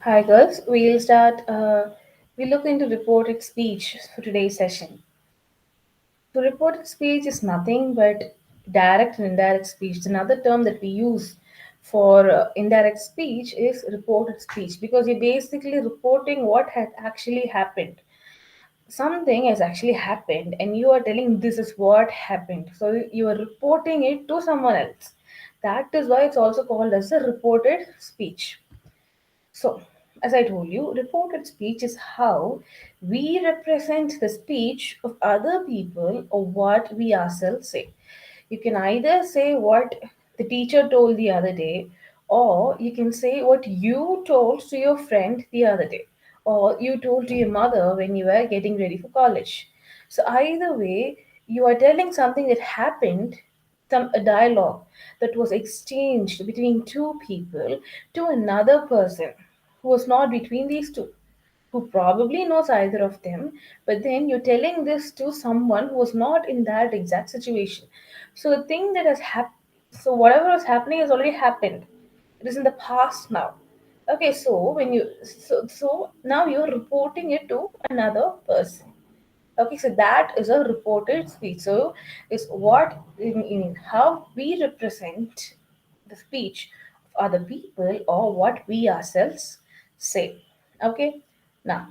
Hi girls, we'll start. We look into reported speech for today's session. So, reported speech is nothing but direct and indirect speech. Another term that we use for indirect speech is reported speech because you're basically reporting what had actually happened. Something has actually happened, and you are telling this is what happened. So, you are reporting it to someone else. That is why it's also called as a reported speech. So, as I told you, reported speech is how we represent the speech of other people or what we ourselves say. You can either say what the teacher told the other day, or you can say what you told to your friend the other day, or you told to your mother when you were getting ready for college. So, either way, you are telling something that happened, a dialogue that was exchanged between two people to another person who was not between these two, who probably knows either of them, but then you're telling this to someone who was not in that exact situation. So the thing that has happened, so whatever was happening has already happened. It is in the past now. Okay, so so now you're reporting it to another person. Okay, so that is a reported speech. So is what in how we represent the speech of other people or what we ourselves say. Okay, now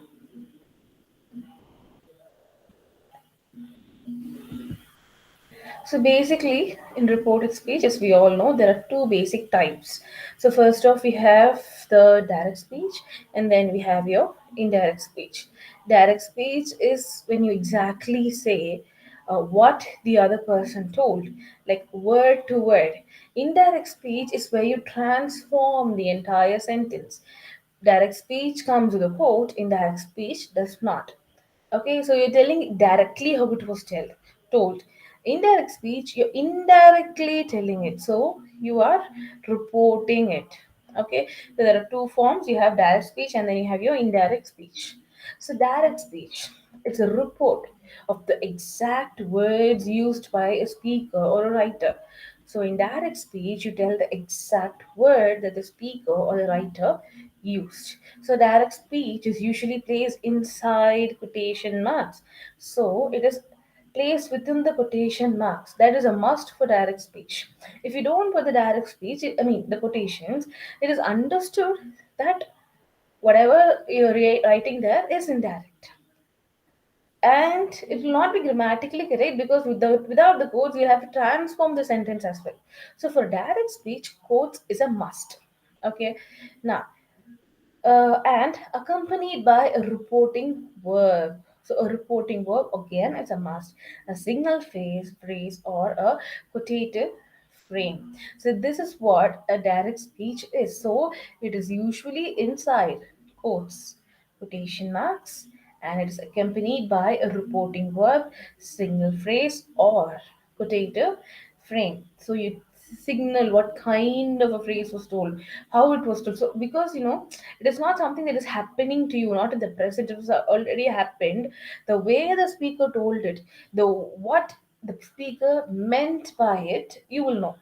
so basically, in reported speech, as we all know, there are two basic types. So first off, we have the direct speech, and then we have your indirect speech. Direct speech is when you exactly say what the other person told, like word to word. Indirect speech is where you transform the entire sentence. Direct speech comes with a quote, indirect speech does not. Okay, so you're telling directly how it was told. Indirect speech, you're indirectly telling it. So you are reporting it. Okay, so there are two forms. You have direct speech and then you have your indirect speech. So direct speech, it's a report of the exact words used by a speaker or a writer. So in direct speech, you tell the exact word that the speaker or the writer used. So direct speech is usually placed inside quotation marks. So it is placed within the quotation marks. That is a must for direct speech. If you don't put the direct speech, the quotations, it is understood that whatever you're writing there is indirect. And it will not be grammatically correct because without the quotes, you have to transform the sentence as well. So for direct speech, quotes is a must. Okay. Now, and accompanied by a reporting verb. So a reporting verb again is a must. A single phrase, or a quotative frame. So this is what a direct speech is. So it is usually inside quotes, quotation marks, and it is accompanied by a reporting verb, single phrase, or quotative frame. So you signal what kind of a phrase was told, how it was told. So because it is not something that is happening to you, not in the present, it was already happened. The way the speaker told it, the what the speaker meant by it, you will know.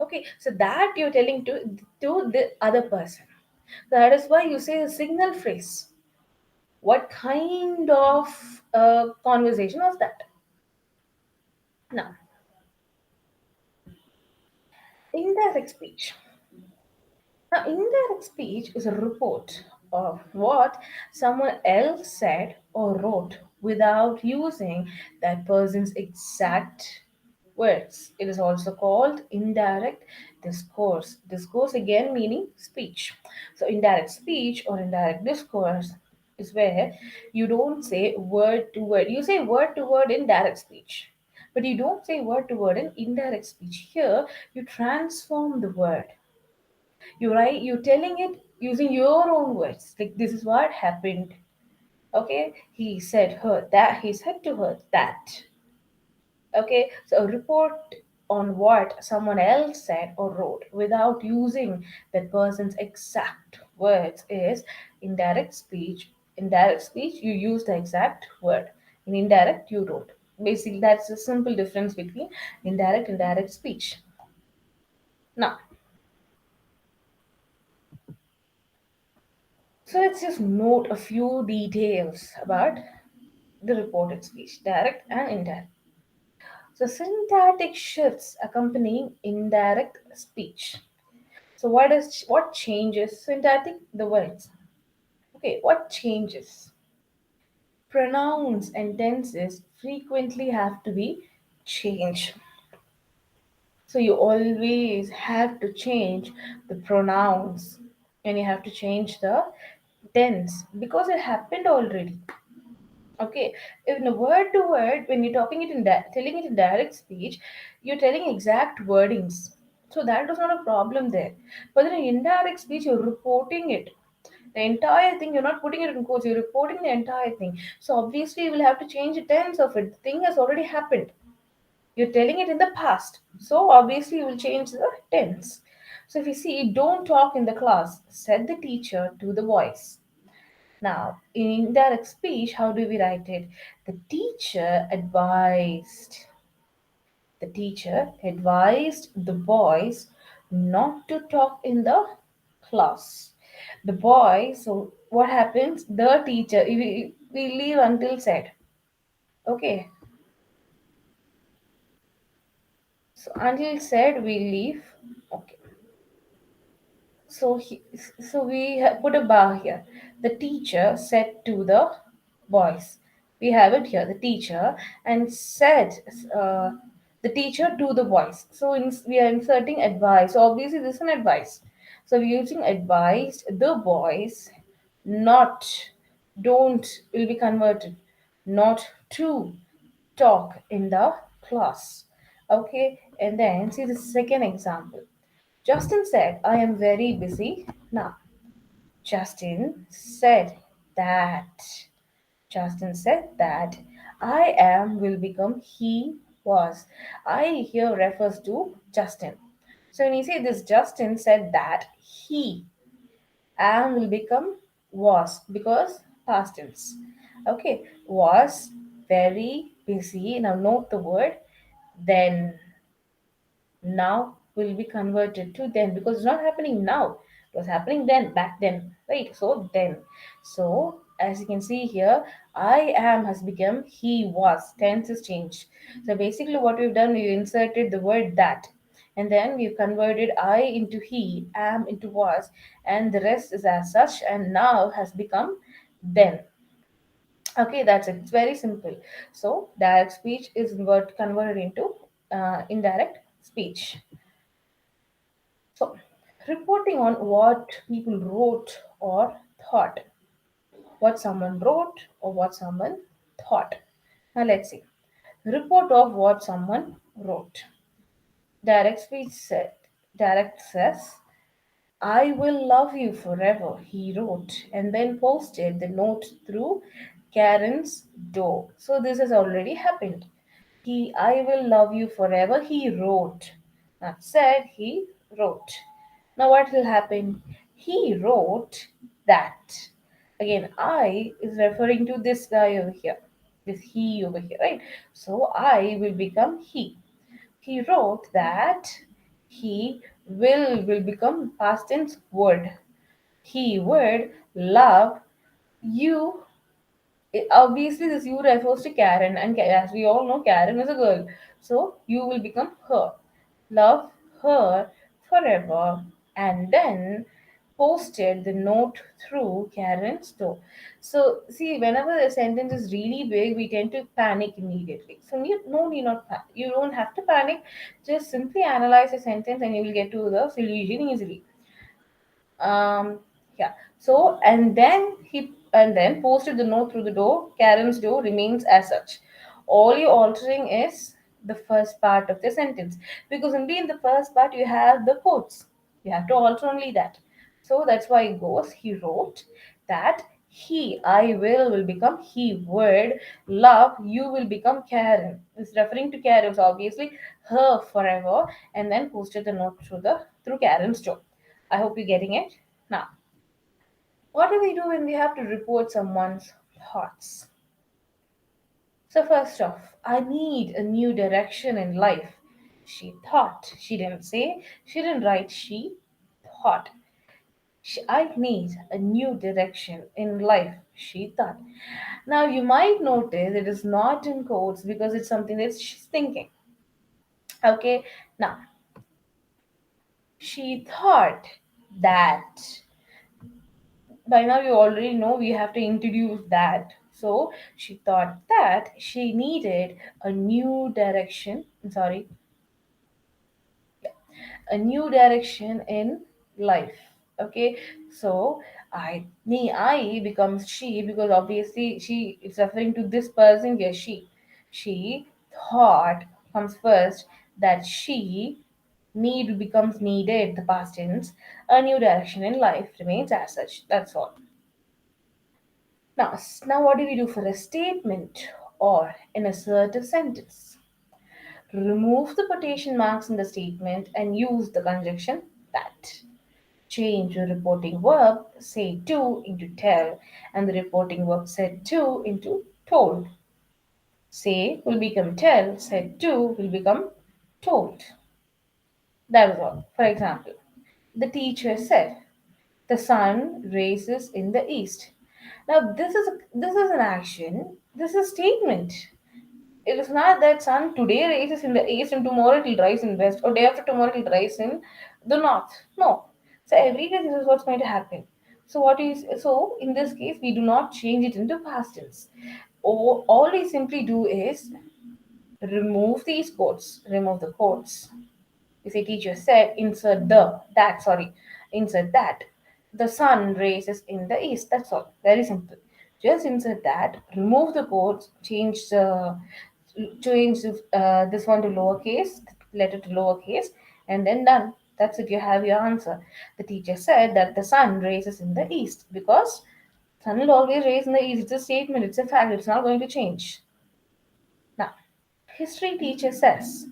Okay, so that you're telling to the other person. That is why you say a signal phrase. What kind of conversation was that? Now, indirect speech. Now, indirect speech is a report of what someone else said or wrote without using that person's exact words. It is also called indirect discourse. Discourse again meaning speech. So, indirect speech or indirect discourse is where you don't say word to word. You say word to word in direct speech, but you don't say word to word in indirect speech. Here, you transform the word. You're telling it using your own words. Like this is what happened. Okay, he said to her that. Okay, so a report on what someone else said or wrote without using that person's exact words is indirect speech. Indirect speech, you use the exact word. In indirect, you don't. Basically, that's the simple difference between indirect and direct speech. Now, So let's just note a few details about the reported speech, direct and indirect. So syntactic shifts accompanying indirect speech. So what changes syntactic? The words. Okay, what changes? Pronouns and tenses frequently have to be changed. So you always have to change the pronouns and you have to change the tense because it happened already. Okay, in a word to word, when you're talking it in telling it in direct speech, you're telling exact wordings. So that was not a problem there. But in indirect speech, you're reporting it. The entire thing, you're not putting it in quotes, you're reporting the entire thing. So obviously, you will have to change the tense of it. The thing has already happened. You're telling it in the past. So obviously, you will change the tense. So if you see, don't talk in the class, said the teacher to the boys. Now, in indirect speech, how do we write it? The teacher advised. The teacher advised the boys not to talk in the class. The boys, so what happens? The teacher, we leave until said. Okay, so until said, we leave. Okay. So we put a bar here. The teacher said to the boys. We have it here. The teacher and said the teacher to the boys. So we are inserting advice. So obviously this is an advice. So we're using advised the boys not don't will be converted not to talk in the class. Okay, and then see the second example. Justin said, I am very busy now. Justin said that. Justin said that I am will become he was. I here refers to Justin. So when you say this, Justin said that he am will become was because past tense. Okay, was very busy. Now note the word then now will be converted to then because it's not happening now, it was happening then, back then, right? So then, so as you can see here, I am has become he was, tense is changed. So basically what we've done, we inserted the word that, and then we've converted I into he, am into was, and the rest is as such, and now has become then. Okay, that's it. It's very simple. So direct speech is converted into indirect speech. So, reporting on what people wrote or thought, what someone wrote or what someone thought. Now, let's see. Report of what someone wrote. Direct speech said, direct says, I will love you forever, he wrote, and then posted the note through Karen's door. So this has already happened. I will love you forever, he wrote. Not said, he wrote. Now what will happen? He wrote that. Again, I is referring to this guy over here. This he over here, right? So I will become he. He wrote that he will become past tense word. He would love you. Obviously, this you refers to Karen, and as we all know, Karen is a girl. So you will become her. Love her forever. And then posted the note through Karen's door. So, see, whenever a sentence is really big, we tend to panic immediately. So, no need not you don't have to panic. Just simply analyze a sentence, and you will get to the solution easily. um yeah, so and then posted the note through the door. Karen's door remains as such. All you're altering is the first part of the sentence, because only in the first part you have the quotes. You have to alter only that. So that's why it goes, he wrote that he, I will become he would love you will become Karen. It's referring to Karen, so obviously her forever, and then posted the note through Karen's door. I hope you're getting it. Now, what do we do when we have to report someone's thoughts? So, first off, I need a new direction in life. She thought. She didn't say, she didn't write, she thought. I need a new direction in life, she thought. Now, you might notice it is not in quotes because it's something that she's thinking. Okay, now, she thought that by now you already know we have to introduce that. So, she thought that she needed a new direction. Sorry, a new direction in life. Okay, so I becomes she because obviously she is referring to this person here. She thought comes first that she need becomes needed, the past tense. A new direction in life remains as such. That's all. Now what do we do for a statement or an assertive sentence? Remove the quotation marks in the statement and use the conjunction that. Change the reporting verb say to into tell and the reporting verb said to into told. Say will become tell, said to will become told. That is all. For example, the teacher said, the sun rises in the east. Now this is an action. This is a statement. It is not that sun today rises in the east and tomorrow it will rise in west or day after tomorrow it will rise in the north. No. So every day this is what's going to happen. So in this case we do not change it into past tense. All we simply do is remove these quotes, remove the quotes. You see, teacher said, insert that. The sun rises in the east. That's all. Very simple. Just insert that, remove the quotes, change this one to lowercase, letter to lowercase, and then done. That's it. You have your answer. The teacher said that the sun rises in the east because sun will always rise in the east. It's a statement. It's a fact. It's not going to change. Now, history teacher says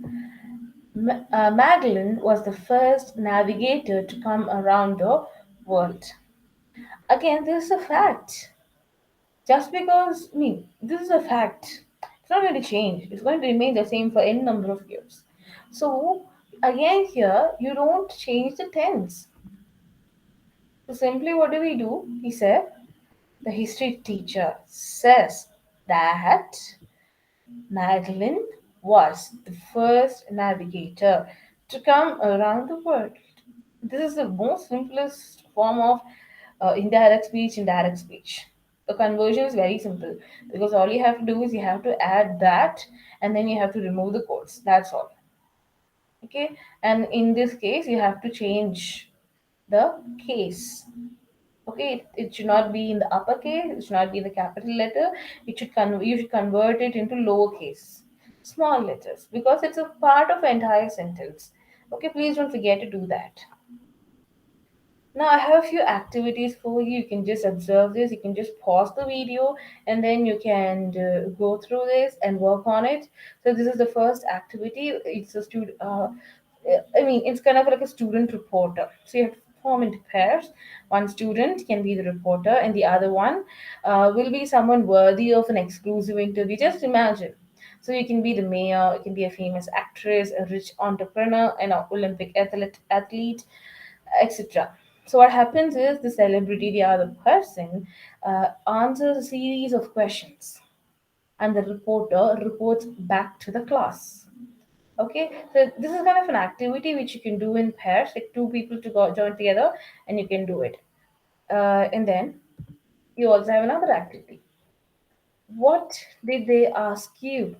Magellan was the first navigator to come around the world. Again, this is a fact. Just because, this is a fact. It's not going to change. It's going to remain the same for any number of years. So, again, here, you don't change the tense. So, simply what do we do? He said, the history teacher says that Magellan was the first navigator to come around the world. This is the most simplest form of indirect speech, indirect speech. The conversion is very simple because all you have to do is you have to add that and then you have to remove the quotes. That's all. Okay, and in this case, you have to change the case. Okay, it should not be in the uppercase, it should not be in the capital letter. You should convert it into lowercase, small letters, because it's a part of an entire sentence. Okay, please don't forget to do that. Now I have a few activities for you. You can just observe this. You can just pause the video and then you can go through this and work on it. So this is the first activity. It's a student. It's kind of like a student reporter. So you have to form into pairs. One student can be the reporter, and the other one will be someone worthy of an exclusive interview. Just imagine. So you can be the mayor, you can be a famous actress, a rich entrepreneur, an Olympic athlete, etc. So what happens is the celebrity, the other person, answers a series of questions, and the reporter reports back to the class. Okay, so this is kind of an activity which you can do in pairs, like two people to go join together, and you can do it. And then you also have another activity. What did they ask you?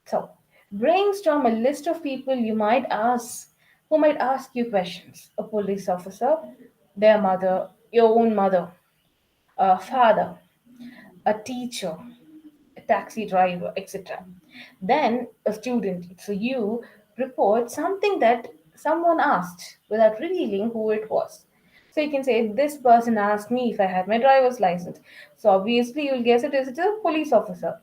So, brainstorm a list of people you might ask who might ask you questions. A police officer, their mother, your own mother, a father, a teacher, a taxi driver, etc. Then a student, so you report something that someone asked without revealing who it was. So you can say, this person asked me if I had my driver's license. So obviously you'll guess it is a police officer.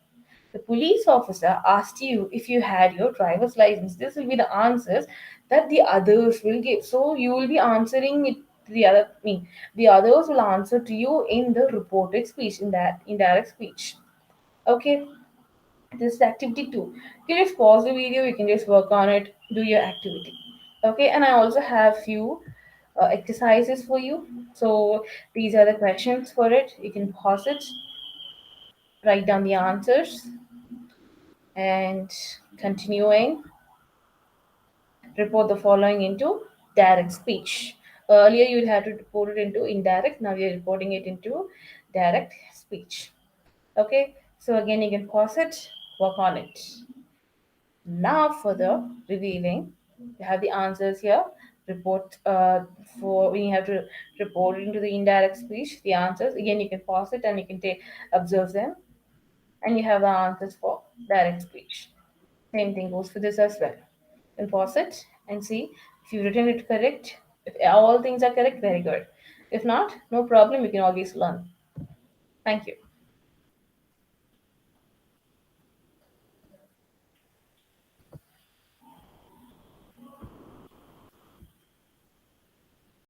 The police officer asked you if you had your driver's license. This will be the answers that the others will give. So you will be answering it to the other me. The others will answer to you in the reported speech, in that indirect speech. Okay, this is activity two. You can just pause the video, you can just work on it, do your activity. Okay, and I also have few exercises for you. So these are the questions for it. You can pause it, write down the answers, and continuing, report the following into direct speech. Earlier, you'd have to report it into indirect. Now you're reporting it into direct speech. Okay, so again, you can pause it, work on it. Now, for the revealing, you have the answers here. Report for when you have to report into the indirect speech, the answers. Again, you can pause it and you can take observe them, and you have the answers for direct speech. Same thing goes for this as well. You can pause it and see if you've written it correct. If all things are correct, very good. If not, no problem. You can always learn. Thank you.